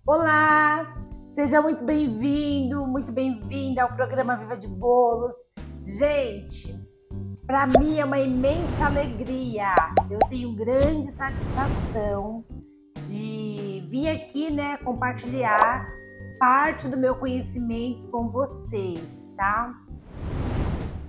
Olá, seja muito bem-vindo, muito bem-vinda ao programa Viva de Bolos. Gente, para mim é uma imensa alegria, eu tenho grande satisfação de vir aqui, compartilhar parte do meu conhecimento com vocês, tá?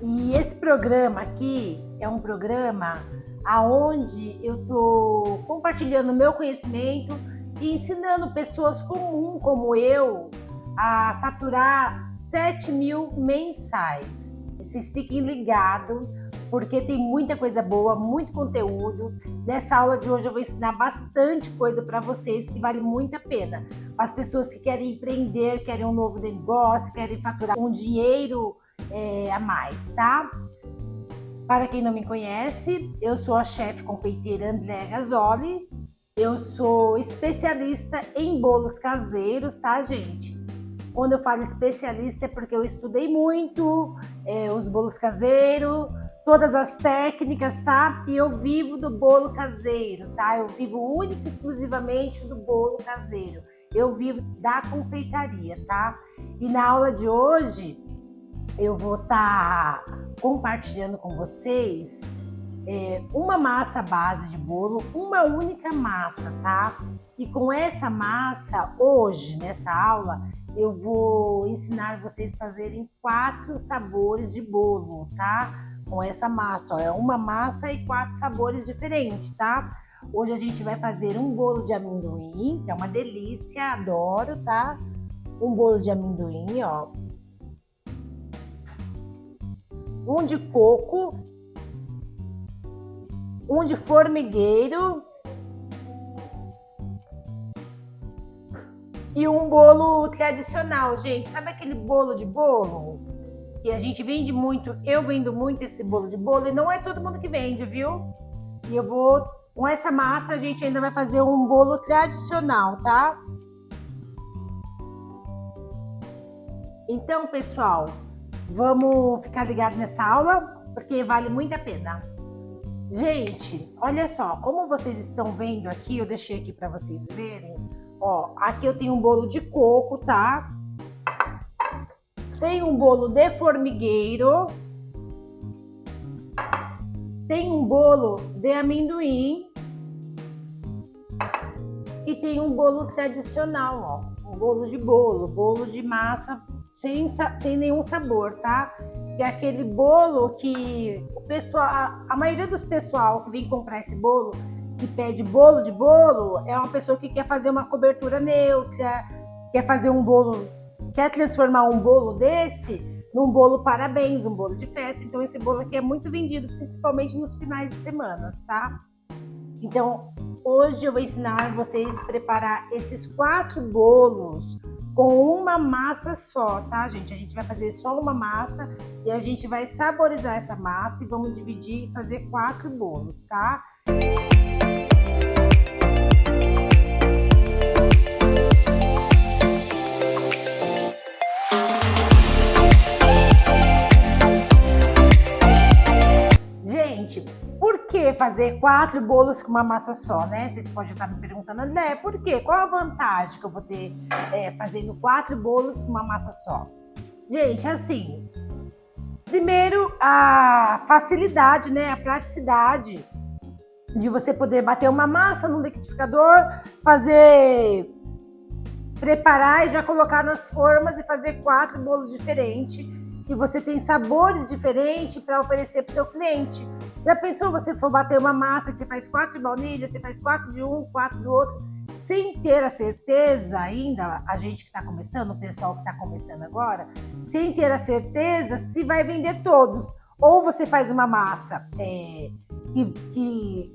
E esse programa aqui é um programa aonde eu tô compartilhando meu conhecimento e ensinando pessoas comuns como eu a faturar 7 mil mensais. Vocês fiquem ligados, porque tem muita coisa boa, muito conteúdo. Nessa aula de hoje eu vou ensinar bastante coisa para vocês que vale muito a pena. As pessoas que querem empreender, querem um novo negócio, querem faturar um dinheiro a mais, tá? Para quem não me conhece, eu sou a chefe confeiteira Andréa Gazzoli. Eu sou especialista em bolos caseiros, tá, gente? Quando eu falo especialista é porque eu estudei muito os bolos caseiros, todas as técnicas, tá? E eu vivo do bolo caseiro, tá? Eu vivo única e exclusivamente do bolo caseiro. Eu vivo da confeitaria, tá? E na aula de hoje eu vou estar compartilhando com vocês uma massa base de bolo, uma única massa, tá? E com essa massa, hoje, nessa aula, eu vou ensinar vocês a fazerem 4 sabores de bolo, tá? Com essa massa, ó, é uma massa e 4 sabores diferentes, tá? Hoje a gente vai fazer um bolo de amendoim, que é uma delícia, adoro, tá? Um bolo de amendoim, ó. Um de coco, um de formigueiro e um bolo tradicional, gente. Sabe aquele bolo de bolo que a gente vende muito? Eu vendo muito esse bolo de bolo e não é todo mundo que vende, viu? E eu vou, com essa massa, a gente ainda vai fazer um bolo tradicional, tá? Então, pessoal, vamos ficar ligado nessa aula, porque vale muito a pena. Gente, olha só, como vocês estão vendo aqui, eu deixei aqui para vocês verem, ó, aqui eu tenho um bolo de coco, tá? Tem um bolo de formigueiro, tem um bolo de amendoim e tem um bolo tradicional, ó, um bolo de massa sem nenhum sabor, tá? Que é aquele bolo que o pessoal, a maioria dos pessoal que vem comprar esse bolo, que pede bolo de bolo, é uma pessoa que quer fazer uma cobertura neutra, quer fazer um bolo, quer transformar um bolo desse num bolo parabéns, um bolo de festa. Então esse bolo aqui é muito vendido, principalmente nos finais de semana, tá? Então hoje eu vou ensinar vocês a preparar esses 4 bolos com uma massa só, tá, gente? A gente vai fazer só uma massa e a gente vai saborizar essa massa e vamos dividir e fazer 4 bolos, tá? Gente, por que fazer 4 bolos com uma massa só, né? Vocês podem estar me perguntando, André, por quê? Qual a vantagem que eu vou ter fazendo 4 bolos com uma massa só? Gente, assim, primeiro a facilidade, né? A praticidade de você poder bater uma massa no liquidificador, preparar e já colocar nas formas e fazer 4 bolos diferentes. E você tem sabores diferentes para oferecer para o seu cliente. Já pensou você for bater uma massa e você faz 4 de baunilha, você faz 4 de um, 4 do outro, sem ter a certeza ainda, a gente que está começando, o pessoal que está começando agora, sem ter a certeza se vai vender todos. Ou você faz uma massa que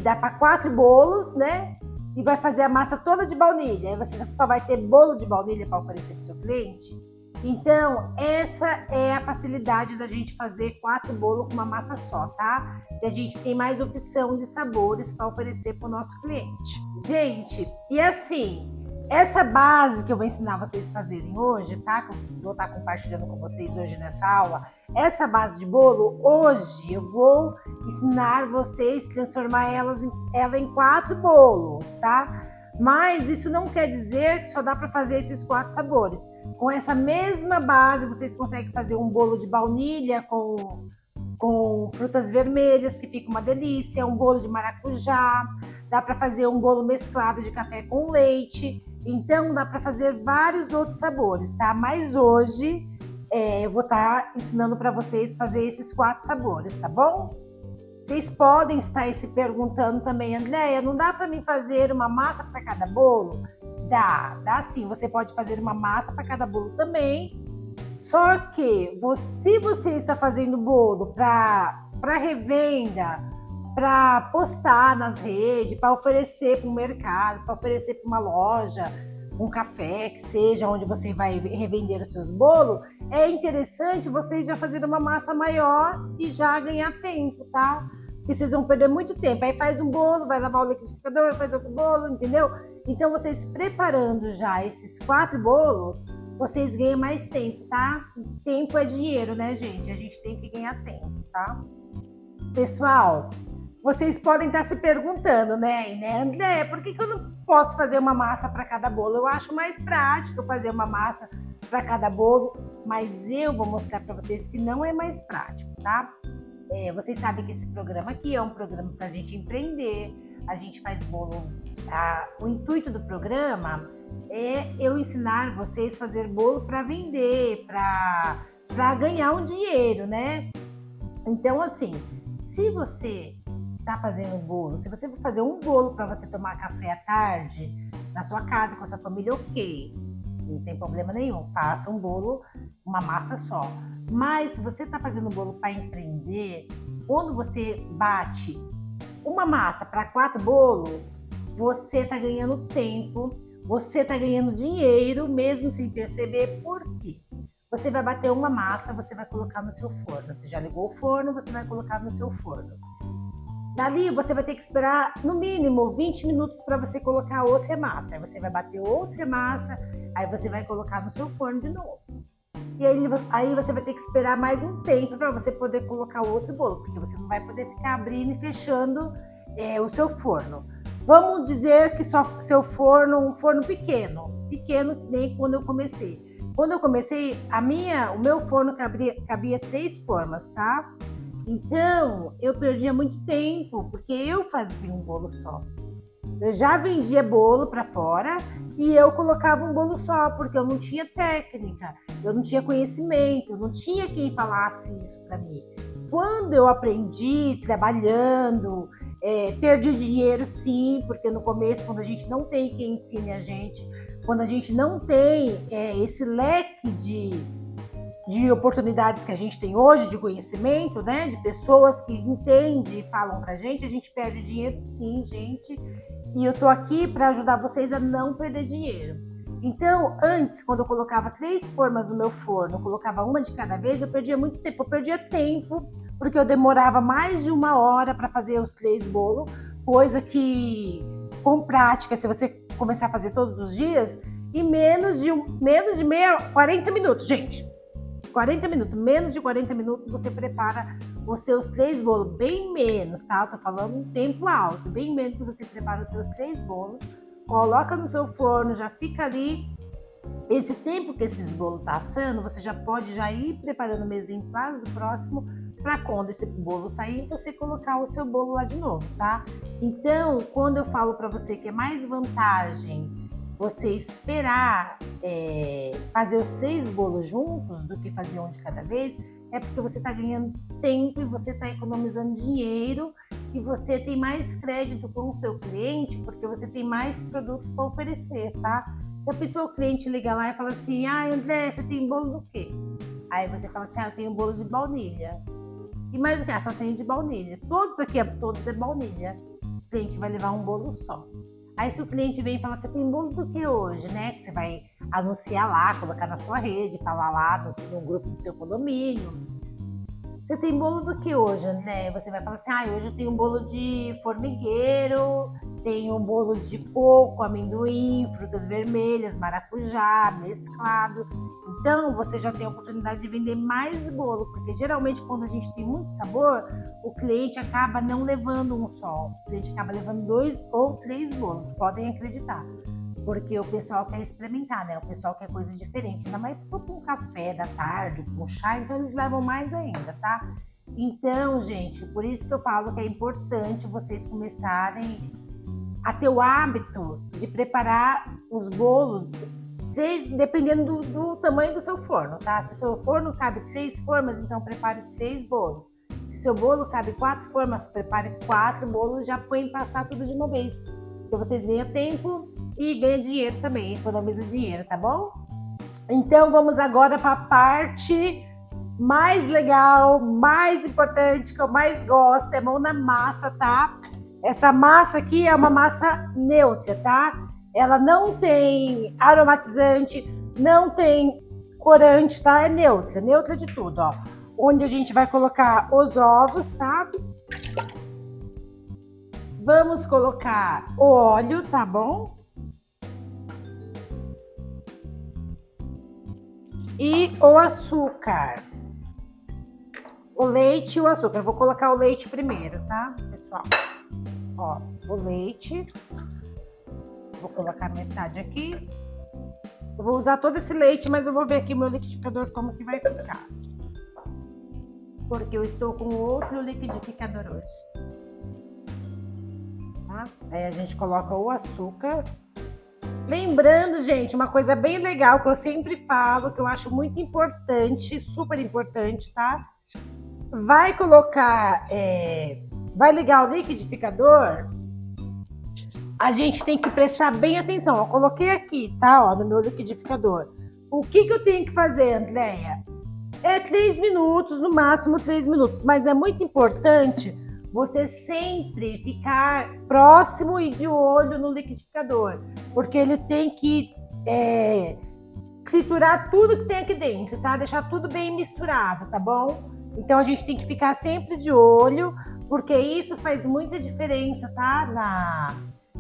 dá para 4 bolos, né? E vai fazer a massa toda de baunilha. Aí você só vai ter bolo de baunilha para oferecer para o seu cliente. Então, essa é a facilidade da gente fazer 4 bolos com uma massa só, tá? E a gente tem mais opção de sabores para oferecer para o nosso cliente. Gente, e assim, essa base que eu vou ensinar vocês a fazerem hoje, tá? Que eu vou estar compartilhando com vocês hoje nessa aula. Essa base de bolo, hoje eu vou ensinar vocês a transformar ela em 4 bolos, tá? Mas isso não quer dizer que só dá para fazer esses 4 sabores. Com essa mesma base, vocês conseguem fazer um bolo de baunilha com frutas vermelhas, que fica uma delícia, um bolo de maracujá, dá para fazer um bolo mesclado de café com leite, então dá para fazer vários outros sabores, tá? Mas hoje eu vou estar ensinando para vocês fazer esses 4 sabores, tá bom? Vocês podem estar se perguntando também, Andréia, não dá para mim fazer uma massa para cada bolo? Dá sim, você pode fazer uma massa para cada bolo também. Só que se você está fazendo bolo para revenda, para postar nas redes, para oferecer para o mercado, para oferecer para uma loja, um café, que seja onde você vai revender os seus bolos, é interessante vocês já fazerem uma massa maior e já ganhar tempo, tá? Porque vocês vão perder muito tempo. Aí faz um bolo, vai lavar o liquidificador, faz outro bolo, entendeu? Então, vocês preparando já esses 4 bolos, vocês ganham mais tempo, tá? Tempo é dinheiro, né, gente? A gente tem que ganhar tempo, tá? Pessoal, vocês podem estar se perguntando, né, André, por que eu não posso fazer uma massa para cada bolo? Eu acho mais prático fazer uma massa para cada bolo, mas eu vou mostrar para vocês que não é mais prático, tá? Vocês sabem que esse programa aqui é um programa para a gente empreender, a gente faz bolo. O intuito do programa é eu ensinar vocês a fazer bolo para vender, para ganhar um dinheiro, né? Então, assim, se você está fazendo um bolo, se você for fazer um bolo para você tomar café à tarde na sua casa com a sua família, ok, não tem problema nenhum, faça um bolo, uma massa só. Mas se você está fazendo um bolo para empreender, quando você bate uma massa para 4 bolos, você está ganhando tempo, você está ganhando dinheiro, mesmo sem perceber. Por quê? Você vai bater uma massa, você vai colocar no seu forno. Você já ligou o forno, você vai colocar no seu forno. Dali você vai ter que esperar no mínimo 20 minutos para você colocar outra massa. Aí você vai bater outra massa, aí você vai colocar no seu forno de novo. E aí você vai ter que esperar mais um tempo para você poder colocar outro bolo, porque você não vai poder ficar abrindo e fechando o seu forno. Vamos dizer que seu forno, um forno pequeno nem quando eu comecei. Quando eu comecei, o meu forno cabia 3 formas, tá? Então, eu perdia muito tempo, porque eu fazia um bolo só. Eu já vendia bolo para fora e eu colocava um bolo só, porque eu não tinha técnica, eu não tinha conhecimento, não tinha quem falasse isso para mim. Quando eu aprendi trabalhando, perdi dinheiro sim, porque no começo, quando a gente não tem quem ensine a gente, quando a gente não tem esse leque de oportunidades que a gente tem hoje, de conhecimento, né, de pessoas que entendem e falam pra gente, a gente perde dinheiro sim, gente. E eu tô aqui para ajudar vocês a não perder dinheiro. Então, antes, quando eu colocava 3 formas no meu forno, eu colocava uma de cada vez, eu perdia muito tempo. Eu perdia tempo, porque eu demorava mais de 1 hora para fazer os 3 bolos, coisa que, com prática, se você começar a fazer todos os dias, em menos de 40 minutos, gente. 40 minutos, menos de 40 minutos você prepara os seus 3 bolos, bem menos, tá? Eu tô falando um tempo alto, bem menos você prepara os seus 3 bolos, coloca no seu forno, já fica ali. Esse tempo que esses bolos tá assando, você já pode ir preparando exemplares do próximo para quando esse bolo sair, você colocar o seu bolo lá de novo, tá? Então, quando eu falo para você que é mais vantagem você esperar fazer os 3 bolos juntos do que fazer um de cada vez, é porque você está ganhando tempo e você está economizando dinheiro e você tem mais crédito com o seu cliente, porque você tem mais produtos para oferecer, tá? Se a pessoa, o cliente liga lá e fala assim, André, você tem bolo do quê? Aí você fala assim, eu tenho bolo de baunilha. E mais o que? Só tenho de baunilha. Todos é baunilha. O cliente vai levar um bolo só. Aí se o cliente vem e fala, você tem bolo do que hoje, né? Que você vai anunciar lá, colocar na sua rede, falar lá no grupo do seu condomínio. Você tem bolo do que hoje, André? Você vai falar assim, hoje eu tenho um bolo de formigueiro, tenho um bolo de coco, amendoim, frutas vermelhas, maracujá, mesclado. Então, você já tem a oportunidade de vender mais bolo, porque geralmente quando a gente tem muito sabor, o cliente acaba não levando um só, o cliente acaba levando 2 ou 3 bolos, podem acreditar. Porque o pessoal quer experimentar, né? O pessoal quer coisa diferente. Ainda mais se for com um café da tarde, com chá, então eles levam mais ainda, tá? Então, gente, por isso que eu falo que é importante vocês começarem a ter o hábito de preparar os bolos, dependendo do tamanho do seu forno, tá? Se seu forno cabe 3 formas, então prepare 3 bolos. Se seu bolo cabe 4 formas, prepare 4 bolos, já põe passar tudo de uma vez. Então vocês ganham tempo e ganha dinheiro também, economiza dinheiro, tá bom? Então vamos agora para a parte mais legal, mais importante, que eu mais gosto, é mão na massa, tá? Essa massa aqui é uma massa neutra, tá? Ela não tem aromatizante, não tem corante, tá? É neutra, neutra de tudo, ó. Onde a gente vai colocar os ovos, tá? Vamos colocar o óleo, tá bom? E o açúcar. O leite e o açúcar. Eu vou colocar o leite primeiro, tá, pessoal? Ó, o leite. Vou colocar metade aqui. Eu vou usar todo esse leite, mas eu vou ver aqui meu liquidificador como que vai ficar. Porque eu estou com outro liquidificador hoje. Tá? Aí a gente coloca o açúcar. Lembrando, gente, uma coisa bem legal que eu sempre falo, que eu acho muito importante, super importante, tá? Vai colocar, vai ligar o liquidificador, a gente tem que prestar bem atenção. Eu coloquei aqui, tá? Ó, no meu liquidificador. O que eu tenho que fazer, Andréia? É 3 minutos, no máximo 3 minutos, mas é muito importante você sempre ficar próximo e de olho no liquidificador, porque ele tem que triturar tudo que tem aqui dentro, tá? Deixar tudo bem misturado, tá bom? Então a gente tem que ficar sempre de olho, porque isso faz muita diferença, tá?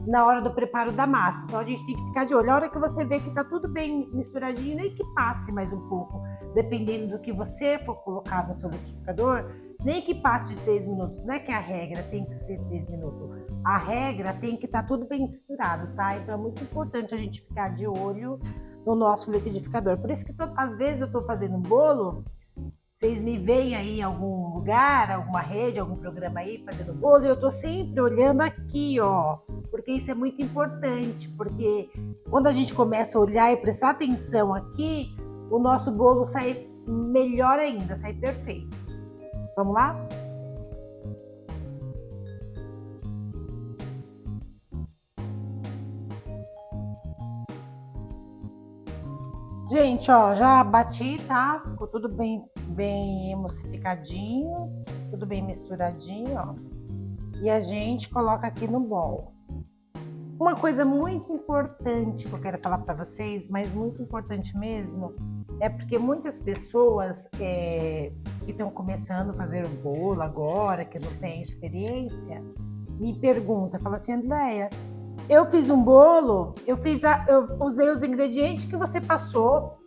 Na hora do preparo da massa. Então a gente tem que ficar de olho. A hora que você vê que tá tudo bem misturadinho, nem que passe mais um pouco, dependendo do que você for colocar no seu liquidificador, nem que passe de 3 minutos, não é que a regra tem que ser 3 minutos. A regra tem que estar tudo bem misturado, tá? Então é muito importante a gente ficar de olho no nosso liquidificador. Por isso que às vezes eu tô fazendo um bolo, vocês me veem aí em algum lugar, alguma rede, algum programa aí fazendo bolo, e eu tô sempre olhando aqui, ó, porque isso é muito importante, porque quando a gente começa a olhar e prestar atenção aqui, o nosso bolo sai melhor ainda, sai perfeito. Vamos lá? Gente, ó, já bati, tá? Ficou tudo bem emulsificadinho, tudo bem misturadinho, ó. E a gente coloca aqui no bowl. Uma coisa muito importante que eu quero falar para vocês, mas muito importante mesmo, é porque muitas pessoas que estão começando a fazer o bolo agora, que não têm experiência, me perguntam, falam assim, Andréia, eu fiz um bolo, eu usei os ingredientes que você passou,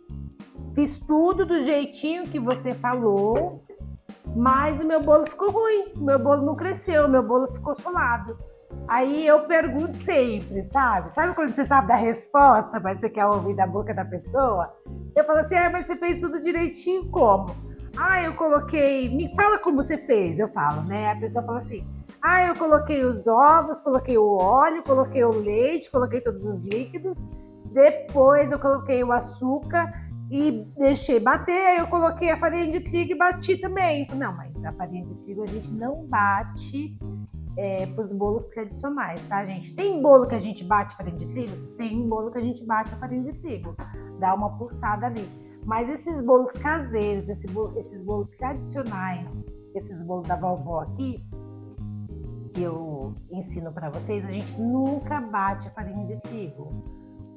fiz tudo do jeitinho que você falou, mas o meu bolo ficou ruim, o meu bolo não cresceu, o meu bolo ficou solado. Aí eu pergunto sempre, sabe? Sabe quando você sabe da resposta, mas você quer ouvir da boca da pessoa? Eu falo assim, mas você fez tudo direitinho como? Eu coloquei... Me fala como você fez, eu falo, né? A pessoa fala assim, eu coloquei os ovos, coloquei o óleo, coloquei o leite, coloquei todos os líquidos, depois eu coloquei o açúcar e deixei bater, aí eu coloquei a farinha de trigo e bati também. Não, mas a farinha de trigo a gente não bate para os bolos tradicionais, tá, gente? Tem bolo que a gente bate farinha de trigo? Tem bolo que a gente bate a farinha de trigo. Dá uma pulsada ali. Mas esses bolos caseiros, esses bolos tradicionais, esses bolos da vovó aqui, que eu ensino para vocês, a gente nunca bate a farinha de trigo,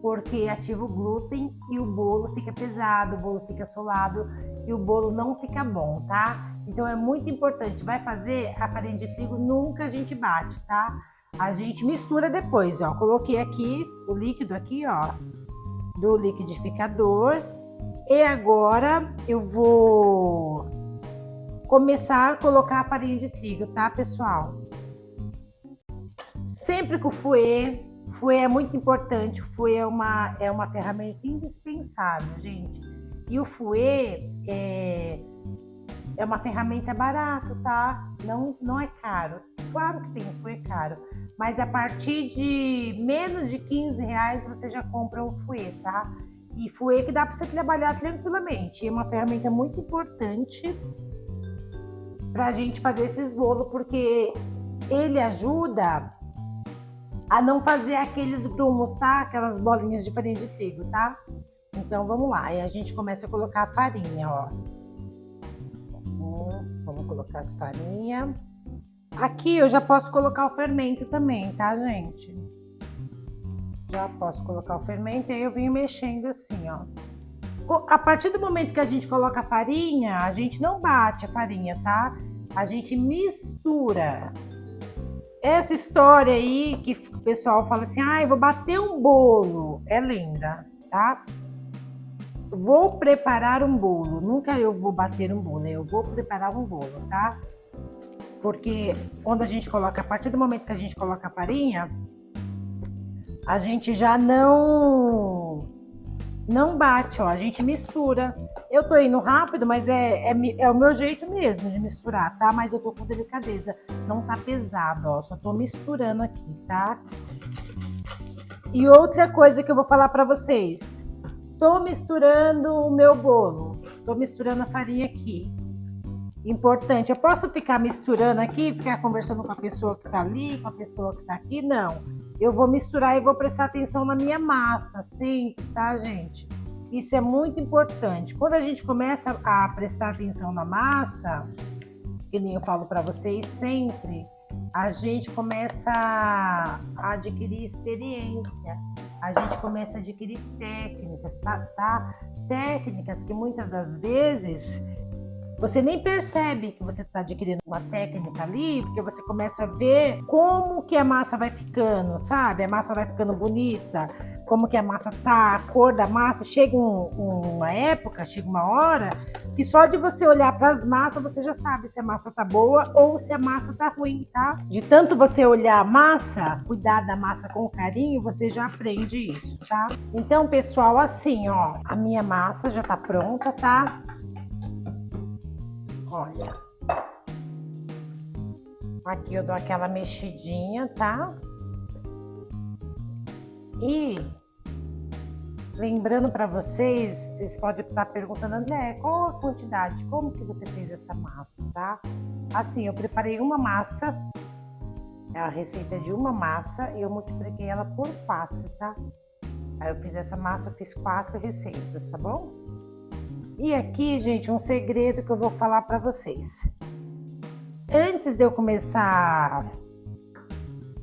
porque ativa o glúten e o bolo fica pesado, o bolo fica solado. e o bolo não fica bom, tá? Então é muito importante, vai fazer a farinha de trigo, nunca a gente bate, tá? A gente mistura depois, ó. Coloquei aqui o líquido aqui, ó, do liquidificador. E agora eu vou começar a colocar a farinha de trigo, tá, pessoal? Sempre com o fouet. Fouet é muito importante. O fouet é uma ferramenta indispensável, gente. E o fouet é uma ferramenta barata, tá? Não é caro. Claro que tem um fouet caro, mas a partir de menos de R$15 você já compra um fouet, tá? E fouet que dá para você trabalhar tranquilamente. É uma ferramenta muito importante para a gente fazer esses bolos, porque ele ajuda a não fazer aqueles grumos, tá? Aquelas bolinhas de farinha de trigo, tá? Então vamos lá. Aí a gente começa a colocar a farinha, ó. Vamos colocar as farinhas. Aqui eu já posso colocar o fermento também, tá, gente? Já posso colocar o fermento e aí eu venho mexendo assim, ó. A partir do momento que a gente coloca a farinha, a gente não bate a farinha, tá? A gente mistura. Essa história aí que o pessoal fala assim, ah, eu vou bater um bolo, é lenda, tá? Vou preparar um bolo, nunca eu vou bater um bolo, eu vou preparar um bolo, tá? Porque quando a gente coloca, a partir do momento que a gente coloca a farinha, a gente já não bate, ó, a gente mistura. Eu tô indo rápido, mas é o meu jeito mesmo de misturar, tá? Mas eu tô com delicadeza, não tá pesado, ó, só tô misturando aqui, tá? E outra coisa que eu vou falar pra vocês, tô misturando o meu bolo, tô misturando a farinha aqui. Importante, eu posso ficar misturando aqui, ficar conversando com a pessoa que tá ali, com a pessoa que tá aqui? Não. Eu vou misturar e vou prestar atenção na minha massa, sempre, tá, gente? Isso é muito importante. Quando a gente começa a prestar atenção na massa, que nem eu falo para vocês sempre, a gente começa a adquirir experiência, a gente começa a adquirir técnicas, tá? Técnicas que muitas das vezes você nem percebe que você está adquirindo uma técnica ali, porque você começa a ver como que a massa vai ficando, sabe? A massa vai ficando bonita, como que a massa tá, a cor da massa. Chega uma época, chega uma hora, que só de você olhar para as massas, você já sabe se a massa tá boa ou se a massa tá ruim, tá? De tanto você olhar a massa, cuidar da massa com carinho, você já aprende isso, tá? Então, pessoal, assim, ó, a minha massa já tá pronta, tá? Olha, aqui eu dou aquela mexidinha, tá? E lembrando para vocês podem estar perguntando, André, qual a quantidade? Como que você fez essa massa, tá? Assim, eu preparei uma massa, é a receita de uma massa e eu multipliquei ela por 4, tá? Aí eu fiz essa massa, eu fiz 4 receitas, tá bom? E aqui, gente, um segredo que eu vou falar para vocês. Antes de eu começar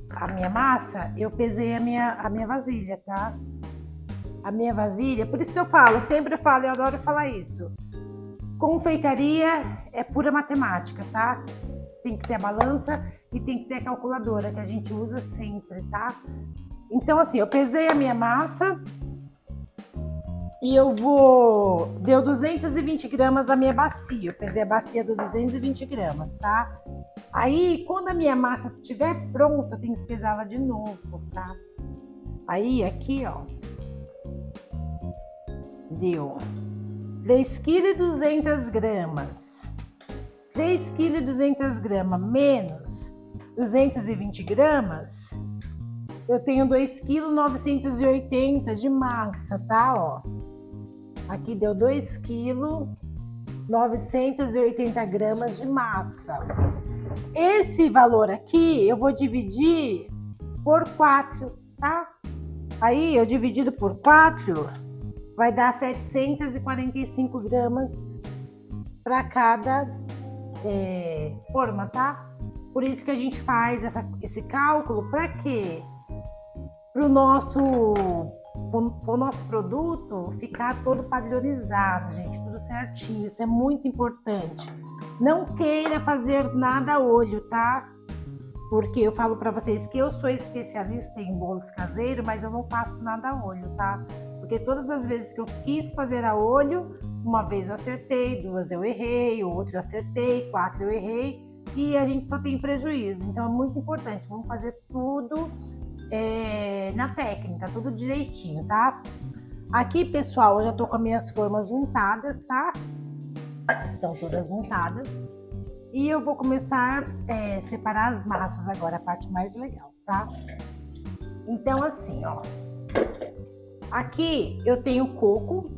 a minha massa, eu pesei a minha vasilha, tá? A minha vasilha, por isso que eu falo, sempre falo, eu adoro falar isso. Confeitaria é pura matemática, tá? Tem que ter a balança e tem que ter a calculadora, que a gente usa sempre, tá? Então, assim, eu pesei a minha massa e deu 220 gramas a minha bacia. Eu pesei a bacia de 220 gramas, tá? Aí, quando a minha massa estiver pronta, eu tenho que pesar ela de novo, tá? Aí, aqui, ó, deu 3,2 kg. 3,2 kg menos 220 gramas, eu tenho 2,980 kg de massa, tá? Ó, aqui deu 2,980 gramas de massa. Esse valor aqui eu vou dividir por 4, tá? Aí eu dividido por 4 vai dar 745 gramas para cada forma, tá? Por isso que a gente faz esse cálculo, para quê? Para o nosso o nosso produto ficar todo padronizado, gente, tudo certinho. Isso é muito importante. Não queira fazer nada a olho, tá? Porque eu falo para vocês que eu sou especialista em bolos caseiros, mas eu não faço nada a olho, tá? Porque todas as vezes que eu quis fazer a olho, uma vez eu acertei, duas eu errei, outra eu acertei, quatro eu errei, e a gente só tem prejuízo. Então é muito importante, vamos fazer tudo na técnica, tudo direitinho, tá? Aqui, pessoal, eu já tô com as minhas formas untadas, tá? Estão todas untadas. E eu vou começar a separar as massas agora, a parte mais legal, tá? Então, assim, ó. Aqui eu tenho coco.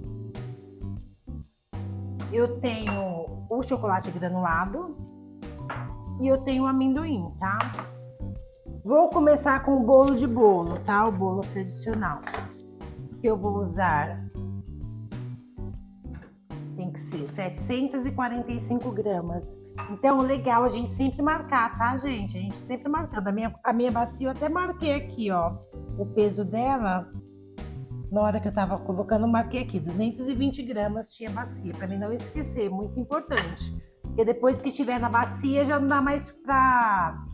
Eu tenho o chocolate granulado. E eu tenho o amendoim, tá? Vou começar com o bolo de bolo, tá? O bolo tradicional. Que eu vou usar... Tem que ser 745 gramas. Então, o legal é a gente sempre marcar, tá, gente? A gente sempre marcando. A minha bacia eu até marquei aqui, ó. O peso dela, na hora que eu tava colocando, eu marquei aqui. 220 gramas tinha bacia, pra mim não esquecer. Muito importante. Porque depois que tiver na bacia, já não dá mais pra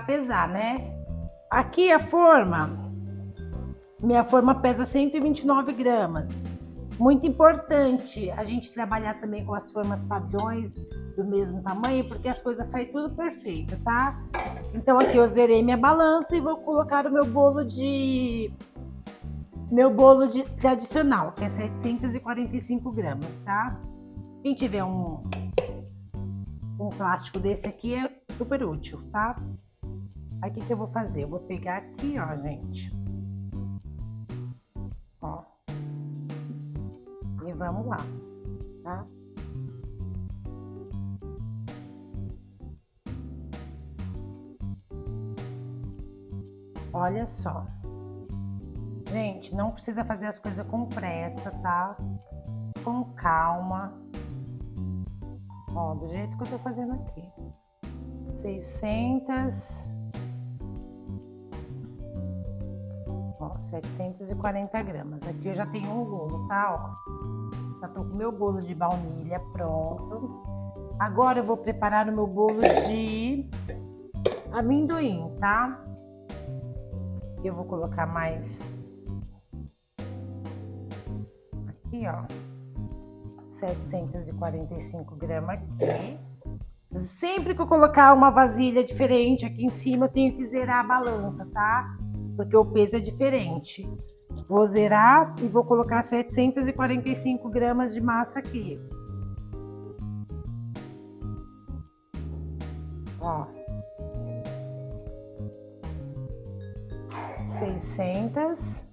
pesar, né? Aqui a forma. Minha forma pesa 129 gramas. Muito importante a gente trabalhar também com as formas padrões do mesmo tamanho, porque as coisas saem tudo perfeito, tá? Então aqui eu zerei minha balança e vou colocar o meu bolo de tradicional, que é 745 gramas, tá? Quem tiver um plástico desse aqui é super útil, tá? Aí o que eu vou fazer? Eu vou pegar aqui, ó, gente. Ó. E vamos lá, tá? Olha só. Gente, não precisa fazer as coisas com pressa, tá? Com calma. Ó, do jeito que eu tô fazendo aqui. 740 gramas. Aqui eu já tenho um bolo, tá? Ó. Já tô com o meu bolo de baunilha pronto. Agora eu vou preparar o meu bolo de amendoim, tá? Eu vou colocar mais aqui, ó. 745 gramas aqui. Sempre que eu colocar uma vasilha diferente aqui em cima, eu tenho que zerar a balança, tá? Porque o peso é diferente. Vou zerar e vou colocar 745 gramas de massa aqui. Ó. 600.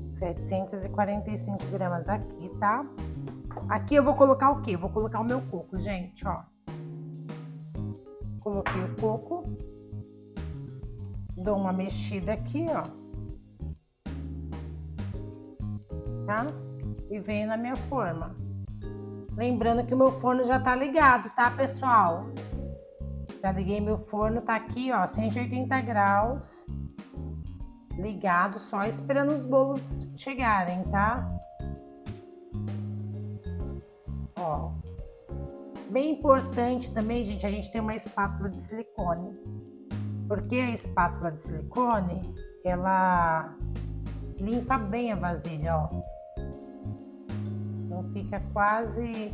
£745 aqui, tá? Aqui eu vou colocar o quê? Vou colocar o meu coco, gente, ó. Coloquei o coco. Dou uma mexida aqui, ó. Tá? E venho na minha forma. Lembrando que o meu forno já tá ligado, tá, pessoal? Já liguei meu forno, tá aqui, ó, 180 graus. Ligado, só esperando os bolos chegarem, tá? Ó. Bem importante também, gente, a gente tem uma espátula de silicone. Porque a espátula de silicone, ela limpa bem a vasilha, ó. Não fica quase...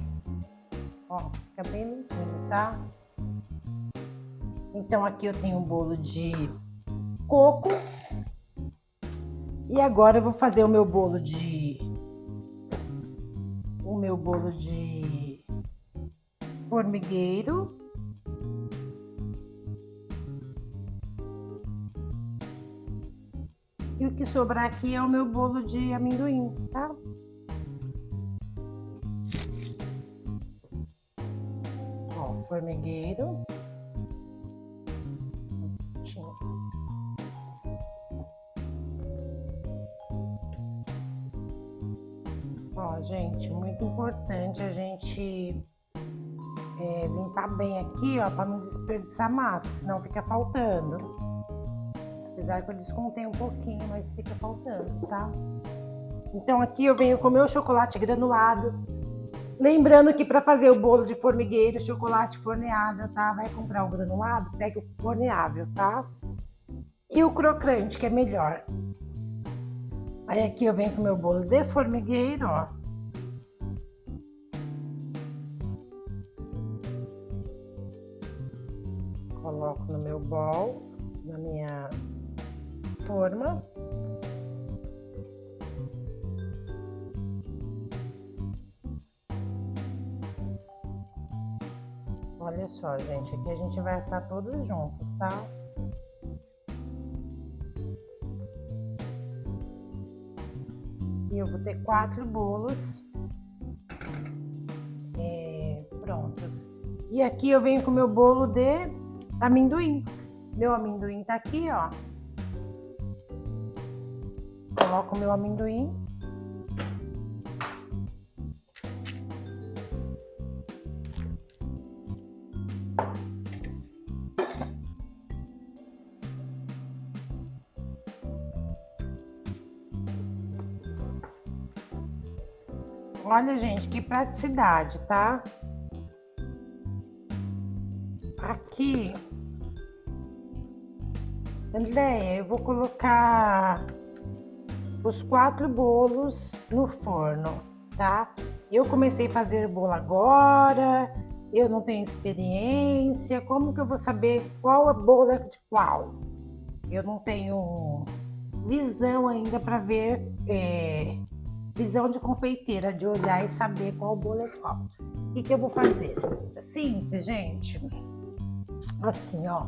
Ó, fica bem limpinho, tá? Então aqui eu tenho um bolo de coco. E agora eu vou fazer o meu bolo de formigueiro. E o que sobrar aqui é o meu bolo de amendoim, tá? Ó, formigueiro. Ó, gente, muito importante a gente limpar bem aqui, ó, para não desperdiçar massa, senão fica faltando. Apesar que eu descontei um pouquinho, mas fica faltando, tá? Então aqui eu venho com o meu chocolate granulado. Lembrando que para fazer o bolo de formigueiro, chocolate forneável, tá? Vai comprar o granulado, pega o forneável, tá? E o crocante, que é melhor. Aí aqui eu venho com o meu bolo de formigueiro, ó. Coloco no meu bol, na minha forma. Olha só, gente, aqui a gente vai assar todos juntos, tá? E eu vou ter 4 bolos prontos. E aqui eu venho com o meu bolo de amendoim. Meu amendoim tá aqui, ó. Coloco o meu amendoim. Olha, gente, que praticidade, tá? Aqui, Andréia, eu vou colocar os 4 bolos no forno, tá? Eu comecei a fazer bolo agora, eu não tenho experiência, como que eu vou saber qual bolo é de qual? Eu não tenho visão ainda para ver, visão de confeiteira, de olhar e saber qual bolo é qual. O que eu vou fazer? Simples, gente. Assim, ó.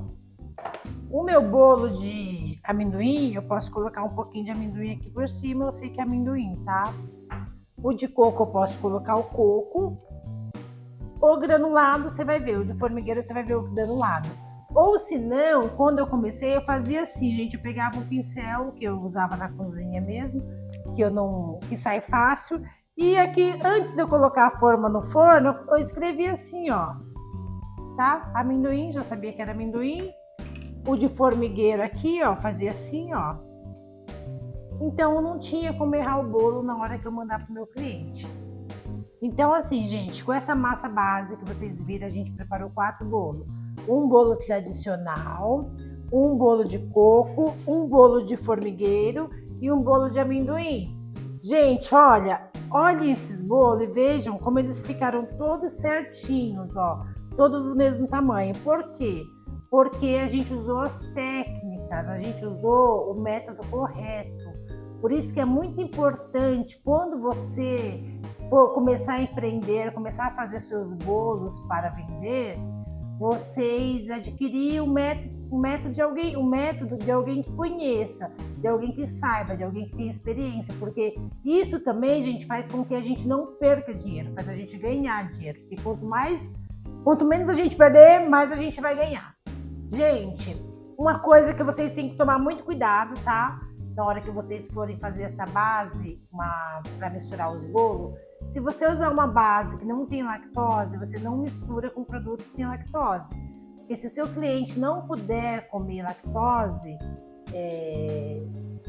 O meu bolo de amendoim, eu posso colocar um pouquinho de amendoim aqui por cima, eu sei que é amendoim, tá? O de coco, eu posso colocar o coco. O granulado, você vai ver. O de formigueiro, você vai ver o granulado. Ou se não, quando eu comecei, eu fazia assim, gente. Eu pegava um pincel, que eu usava na cozinha mesmo, que sai fácil. E aqui, antes de eu colocar a forma no forno, eu escrevi assim, ó. Tá? Amendoim, já sabia que era amendoim. O de formigueiro aqui, ó, fazia assim, ó. Então, eu não tinha como errar o bolo na hora que eu mandar pro meu cliente. Então, assim, gente, com essa massa base que vocês viram, a gente preparou 4 bolos. Um bolo tradicional, um bolo de coco, um bolo de formigueiro e um bolo de amendoim. Gente, olhem esses bolos e vejam como eles ficaram todos certinhos, ó. Todos do mesmo tamanho. Por quê? Porque a gente usou as técnicas, a gente usou o método correto. Por isso que é muito importante, quando você for começar a empreender, começar a fazer seus bolos para vender, vocês adquirir o método de alguém que conheça, de alguém que saiba, de alguém que tenha experiência, porque isso também, gente, faz com que a gente não perca dinheiro, faz a gente ganhar dinheiro, porque quanto menos a gente perder, mais a gente vai ganhar. Gente, uma coisa que vocês têm que tomar muito cuidado, tá? Na hora que vocês forem fazer essa base para misturar os bolos, se você usar uma base que não tem lactose, você não mistura com produto que tem lactose. Porque se o seu cliente não puder comer lactose,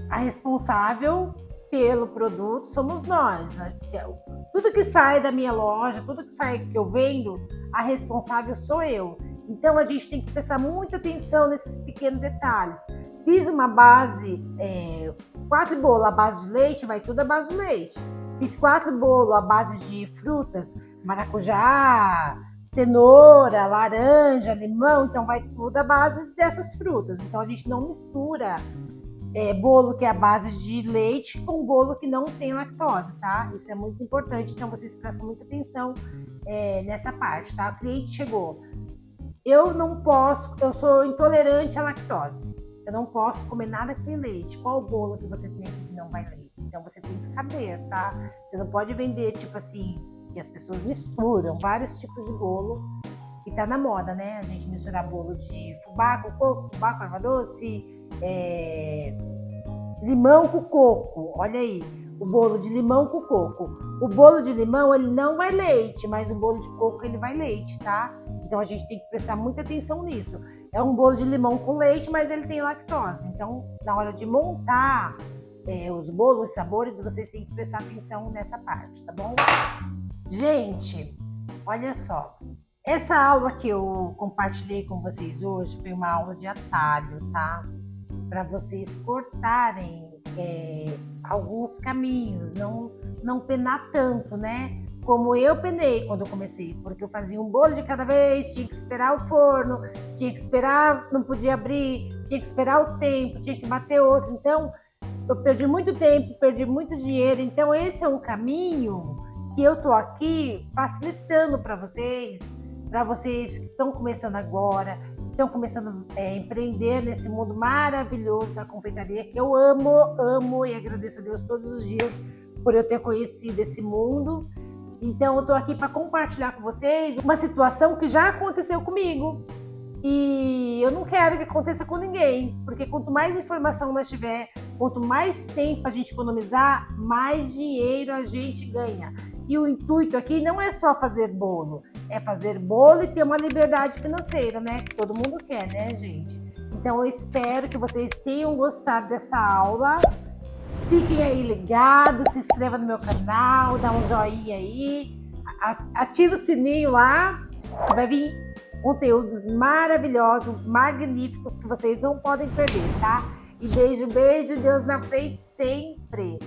a responsável pelo produto somos nós. Né? Tudo que sai da minha loja, tudo que sai que eu vendo, a responsável sou eu. Então a gente tem que prestar muita atenção nesses pequenos detalhes. Fiz uma base, 4 bolos à base de leite, vai tudo à base de leite. Fiz 4 bolos à base de frutas, maracujá, cenoura, laranja, limão, então vai tudo à base dessas frutas. Então a gente não mistura bolo que é à base de leite com bolo que não tem lactose, tá? Isso é muito importante, então vocês prestam muita atenção nessa parte, tá? O cliente chegou. Eu sou intolerante à lactose. Eu não posso comer nada que tem leite. Qual bolo que você tem que não vai leite? Então você tem que saber, tá? Você não pode vender, tipo assim, que as pessoas misturam vários tipos de bolo. E tá na moda, né? A gente misturar bolo de fubá com coco, fubá com erva doce, limão com coco. Olha aí. o bolo de limão com coco. O bolo de limão, ele não vai leite, mas o bolo de coco, ele vai leite, tá? Então, a gente tem que prestar muita atenção nisso. É um bolo de limão com leite, mas ele tem lactose. Então, na hora de montar os bolos, os sabores, vocês têm que prestar atenção nessa parte, tá bom? Gente, olha só. Essa aula que eu compartilhei com vocês hoje foi uma aula de atalho, tá? Para vocês cortarem alguns caminhos, não penar tanto, né? Como eu penei quando eu comecei, porque eu fazia um bolo de cada vez, tinha que esperar o forno, tinha que esperar, não podia abrir, tinha que esperar o tempo, tinha que bater outro. Então, eu perdi muito tempo, perdi muito dinheiro. Então, esse é um caminho que eu tô aqui facilitando para vocês que estão começando agora, que estão começando a empreender nesse mundo maravilhoso da confeitaria, que eu amo e agradeço a Deus todos os dias por eu ter conhecido esse mundo. Então, eu estou aqui para compartilhar com vocês uma situação que já aconteceu comigo. E eu não quero que aconteça com ninguém, porque quanto mais informação nós tiver, quanto mais tempo a gente economizar, mais dinheiro a gente ganha. E o intuito aqui não é só fazer bolo, é fazer bolo e ter uma liberdade financeira, né? Que todo mundo quer, né, gente? Então, eu espero que vocês tenham gostado dessa aula. Fiquem aí ligados, se inscreva no meu canal, dá um joinha aí, ativa o sininho lá, que vai vir conteúdos maravilhosos, magníficos, que vocês não podem perder, tá? E beijo, Deus na frente sempre!